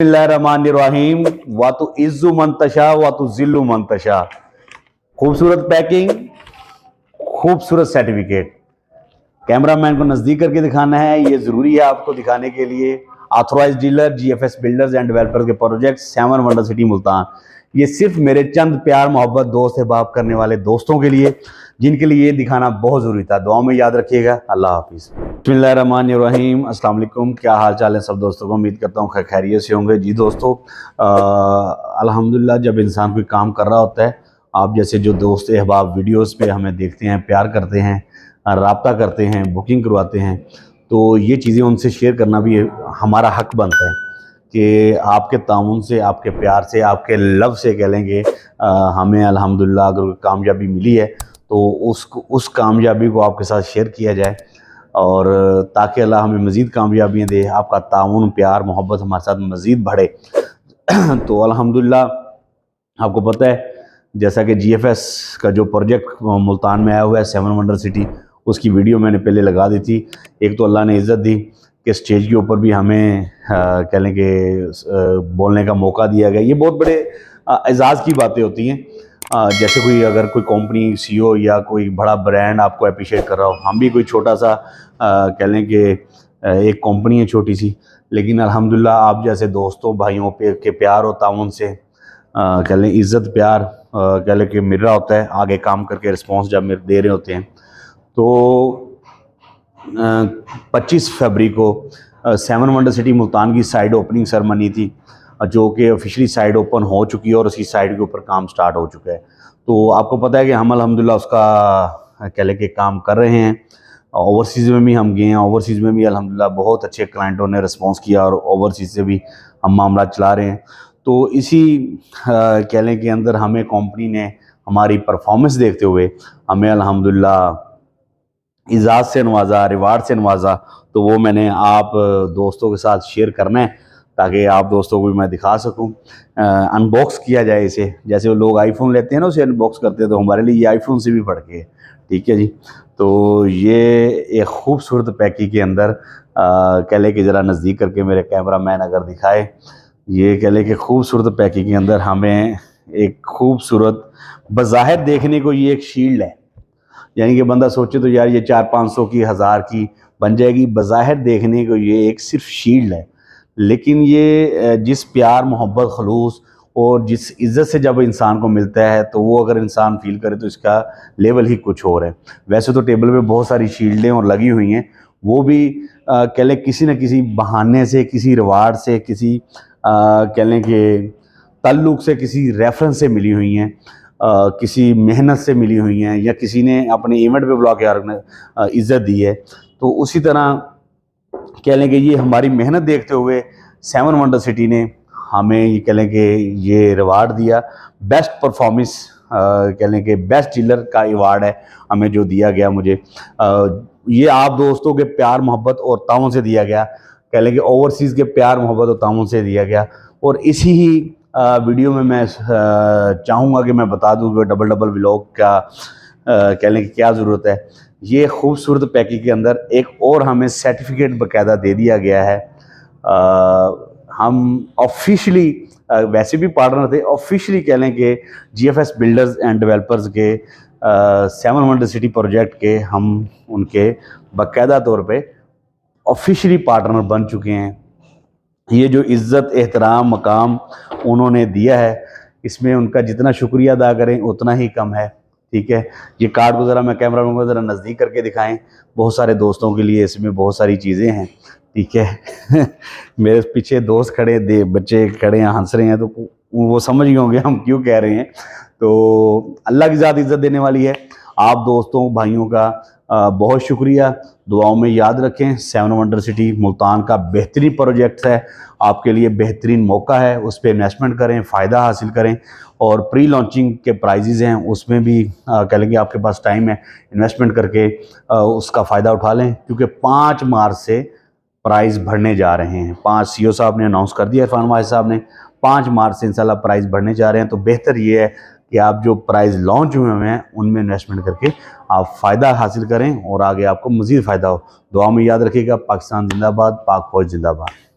बिस्मिल्लाहिर्रहमानिर्रहीम वा तो इज्जु मंतशा वा तो जिल्लु मंतशा। खूबसूरत पैकिंग, खूबसूरत सर्टिफिकेट। कैमरामैन को नजदीक करके दिखाना है, ये जरूरी है आपको दिखाने के लिए। Authorize dealer GFS builders and developers के प्रोजेक्ट 7 वंडर सिटी मुल्तान। ये सिर्फ मेरे चंद प्यार मोहब्बत दोस्त अहबाब करने वाले दोस्तों के लिए, जिनके लिए ये दिखाना बहुत ज़रूरी था। दुआ में याद रखिएगा। अल्लाह हाफिज़। बिस्मिल्लाहिर्रहमानिर्रहीम। अस्सलाम वालेकुम। क्या हाल चाल है सब दोस्तों को? उम्मीद करता हूँ खैरियत से होंगे। जी दोस्तों, अल्हम्दुलिल्लाह जब इंसान कोई काम कर रहा होता है, आप जैसे जो दोस्त अहबाब वीडियोस पे हमें देखते हैं, प्यार करते हैं, राब्ता करते हैं, बुकिंग करवाते हैं, तो ये चीज़ें उनसे शेयर करना भी हमारा हक बनता है कि आपके ताउन से, आपके प्यार से, आपके लव से कह लेंगे हमें अल्हम्दुलिल्लाह अगर कामयाबी मिली है तो उस कामयाबी को आपके साथ शेयर किया जाए, और ताकि अल्लाह हमें मज़ीद कामयाबियाँ दे, आपका ताउन, प्यार, मोहब्बत हमारे साथ मज़ीद बढ़े। तो अल्हम्दुलिल्लाह आपको पता है, जैसा कि जीएफएस का जो प्रोजेक्ट मुल्तान में आया हुआ है 7 वंडर सिटी, उसकी वीडियो मैंने पहले लगा दी थी। एक तो अल्लाह ने इज़्ज़त दी कि स्टेज के ऊपर भी हमें कह लें कि बोलने का मौका दिया गया। ये बहुत बड़े एजाज़ की बातें होती हैं। जैसे कोई अगर कोई कंपनी सीईओ या कोई बड़ा ब्रांड आपको अप्रिशिएट कर रहा हो, हम भी कोई छोटा सा कह लें कि एक कंपनी है छोटी सी, लेकिन अल्हम्दुलिल्लाह आप जैसे दोस्तों भाइयों के प्यार और ताउन से कह लें इज़्ज़त प्यार कह लें कि मिल रहा होता है। आगे काम करके रिस्पॉन्स जब दे रहे होते हैं, तो 25 फरवरी को 7 वंडर सिटी मुल्तान की साइड ओपनिंग सेरेमनी थी, जो कि ऑफिशियली साइड ओपन हो चुकी है और उसकी साइड के ऊपर काम स्टार्ट हो चुका है। तो आपको पता है कि हम अल्हम्दुलिल्लाह उसका कह लें कि काम कर रहे हैं। ओवरसीज़ में भी हम गए हैं, ओवरसीज़ में भी अल्हम्दुलिल्लाह बहुत अच्छे क्लाइंटों ने रिस्पॉन्स किया और ओवरसीज़ से भी हम मामला चला रहे हैं। तो इसी कह लें कि अंदर हमें कंपनी ने हमारी परफॉर्मेंस देखते हुए हमें अल्हम्दुलिल्लाह इजाज़ से नवाजा, रिवार्ड से नवाजा। तो वो मैंने आप दोस्तों के साथ शेयर करना है ताकि आप दोस्तों को भी मैं दिखा सकूं। अनबॉक्स किया जाए इसे, जैसे वो लोग आईफोन लेते हैं ना, उसे अनबॉक्स करते हैं, तो हमारे लिए ये आईफोन से भी बढ़ के है। ठीक है जी। तो ये एक खूबसूरत पैकिंग के अंदर कह लें कि ज़रा नज़दीक करके मेरे कैमरामैन अगर दिखाए, ये कह लें कि खूबसूरत पैकिंग के अंदर हमें एक खूबसूरत, बज़ाहिर देखने को ये एक शील्ड है, यानी कि बंदा सोचे तो यार ये 400-500 की, 1000 की बन जाएगी। बज़ाहिर देखने को ये एक सिर्फ शील्ड है, लेकिन ये जिस प्यार, मोहब्बत, खलूस और जिस इज़्ज़त से जब इंसान को मिलता है, तो वो अगर इंसान फील करे तो इसका लेवल ही कुछ और है। वैसे तो टेबल पे बहुत सारी शील्डें और लगी हुई हैं, वो भी कह लें किसी न किसी बहाने से, किसी रिवार्ड से, किसी कह लें कि ताल्लुक़ से, किसी रेफरेंस से मिली हुई हैं, किसी मेहनत से मिली हुई हैं, या किसी ने अपने इवेंट पे बुला के इज़्ज़त दी है। तो उसी तरह कह लें कि ये हमारी मेहनत देखते हुए 7 वंडर सिटी ने हमें ये कह लें कि ये रिवार्ड दिया। बेस्ट परफॉर्मेंस कह लें कि बेस्ट डीलर का अवार्ड है हमें जो दिया गया मुझे। ये आप दोस्तों के प्यार मोहब्बत और ताउन से दिया गया, कह लें कि ओवरसीज़ के प्यार मोहब्बत और ताउन से दिया गया। और इसी ही वीडियो में मैं चाहूँगा कि मैं बता दूँ कि डबल व्लॉग का कह लें कि क्या ज़रूरत है। ये खूबसूरत पैकिंग के अंदर एक और हमें सर्टिफिकेट बाकायदा दे दिया गया है। हम ऑफिशियली वैसे भी पार्टनर थे, ऑफिशियली कह लें कि जीएफएस बिल्डर्स एंड डेवलपर्स के 7 वंडर सिटी प्रोजेक्ट के हम उनके बाकायदा तौर पे ऑफिशियली पार्टनर बन चुके हैं। ये जो इज़्ज़त, एहतराम, मकाम उन्होंने दिया है, इसमें उनका जितना शुक्रिया अदा करें उतना ही कम है। ठीक है। ये कार्ड को ज़रा मैं कैमरा में ज़रा नज़दीक करके दिखाएं, बहुत सारे दोस्तों के लिए इसमें बहुत सारी चीज़ें हैं। ठीक है। मेरे पीछे दोस्त खड़े, बच्चे खड़े हैं, हंस रहे हैं, तो वो समझ गए होंगे हम क्यों कह रहे हैं। तो अल्लाह की ज़ात इज़्ज़त देने वाली है। आप दोस्तों भाइयों का बहुत शुक्रिया। दुआओं में याद रखें। 7 वंडर सिटी मुल्तान का बेहतरीन प्रोजेक्ट है, आपके लिए बेहतरीन मौका है, उस पर इन्वेस्टमेंट करें, फ़ायदा हासिल करें। और प्री लॉन्चिंग के प्राइजेज़ हैं, उसमें भी कह लेंगे आपके पास टाइम है, इन्वेस्टमेंट करके उसका फ़ायदा उठा लें, क्योंकि 5 मार्च से प्राइस बढ़ने जा रहे हैं। 5 सीईओ साहब ने अनाउंस कर दिया, इरफान वाहिद साहब ने 5 मार्च से इंशाल्लाह प्राइस बढ़ने जा रहे हैं। तो बेहतर ये है कि आप जो प्राइस लॉन्च हुए हैं उनमें इन्वेस्टमेंट करके आप फ़ायदा हासिल करें और आगे आपको मज़ीद फ़ायदा हो। दुआ में याद रखिएगा। पाकिस्तान जिंदाबाद, पाक फौज जिंदाबाद।